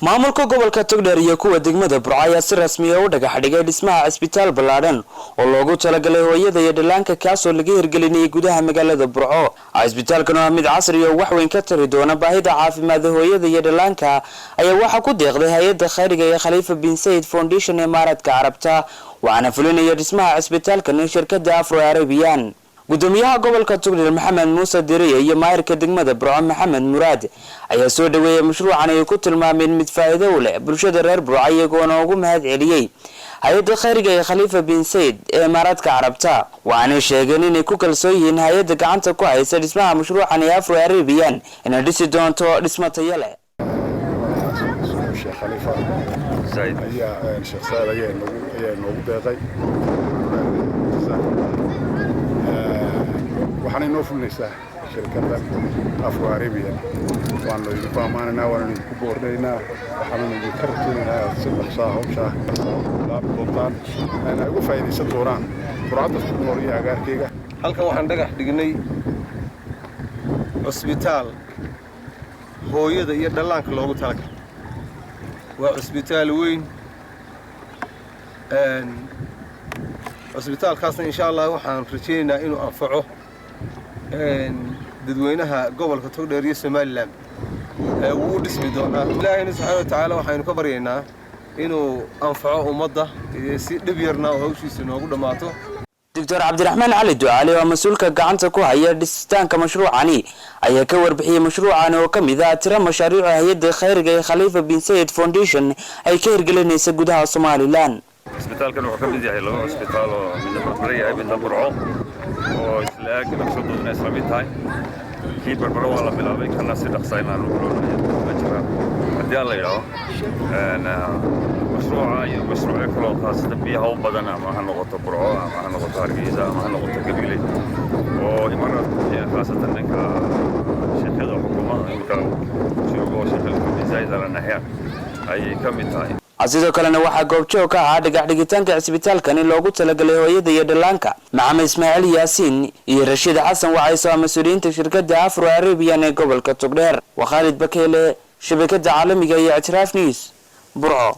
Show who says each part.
Speaker 1: maamulka gobolka Togdheer iyo kuwa degmada Burco ayaa si rasmi ah u dhagax dhigay dhismaha isbitaal ballaaran oo loogu talagalay hooyada iyo dhallaanka kaas oo laga hirgelinayay gudaha magaalada Burco. Isbitaalkan waa mid casri ah oo wax weyn ka tari doona baahida caafimaad ee hooyada iyo dhallaanka ayaa waxa ku deeqday hay'adda khayriga ee Khalifa bin Said Foundation ee Imaaraadka Carabta waxaana fulinaya dhismaha isbitaalkan shirkadda Afro Arabian. gudoomiyaha gobolka Togdheer Maxamed Muuse Diriye iyo maayirka degmada Burco Maxamed Muraad ayaa soo dhaweeyay mashruucan ay ku tilmaameen mid faa'iido u leh bulshada reer Burco iyagoona ugu mahad celiyay hay'adda khayriga ee Khalifa bin Said ee Imaaraadka Carabta waxaana sheegeen inay ku kalsoon yihiin hay'adda gacanta ku haysa dhismaha mashruucan ee Afro Arabian inay dhisi doonto dhismo tayo leh.
Speaker 2: Sheekh Khalifa Said ayaa shakhsiyaad ayaa noogu deeqay waxaan inoo fulinaysaa shirkadda Afro Arabian waan loo fahmaanaa waan ku boornaynaa waxaan ugu tartiibinayaa si dhaqso ah hawsha laabtaan aan ugu faa'iideysan doonaan quraacda Soomaaliya agaarkayga
Speaker 3: halkan waxaan dhagax dhignay cusbitaal hooyada iyo dhallaanka loogu talagalay waa cusbitaal weyn cusbitaalkaasna insha Allah waxaan rajaynaynaa inuu anfaco dadweynaha gobolka Togdheer iyo Somaliland uu dhismi doonaa Ilaahay subhanahu wa ta'ala waxaynu ka baryaynaa inuu anfaco ummadda si dhib yarna oo hawshiisa noogu dhamaato.
Speaker 1: Dr. Cabdiraxmaan Cali Ducaale oo mas'uulka gacanta ku haya dhisitaanka mashruucani ayaa ka warbixiyay mashruucan oo kamid ah tiro mashaariic hay'adda khayriga ee Khalifa bin Said Foundation ay ka hirgelinayso gudaha Somaliland.
Speaker 4: isbitaalkan wuxuu ka mid yahay laba isbitaal oo midna Barbara iyo midna Burco oo isla naqshadooda isla mid tahay kii Barbara waa la bilaabay kana si dhaqsayn aan ugu loonahay ma jiraan haddii la yiraahdo mashruuca iyo mashruuca kale oo qaasada biyaha u badan ama ha noqoto Burco ama ha noqoto Hargeysa ama ha noqoto Gabiley oo Imaaraadka khaasatan ninka shaqada xukuumadda imka joogo shaqada Khalifa al-Nahyan ay ka mid tahay sidoo kalena waxa goobjoog ka ah dhagax dhigitaanka isbitaalkani loogu talagalay hooyada iyo dhallaanka Maxamed Ismaaciil Yaasiin iyo Rashid Xasan waxay soo mas'uuliyiinta shirkadda Afro Arabian ee gobolka Togdheer wa Khalid Bakeele shabakada caalamiga iyo Itiraf News Burco.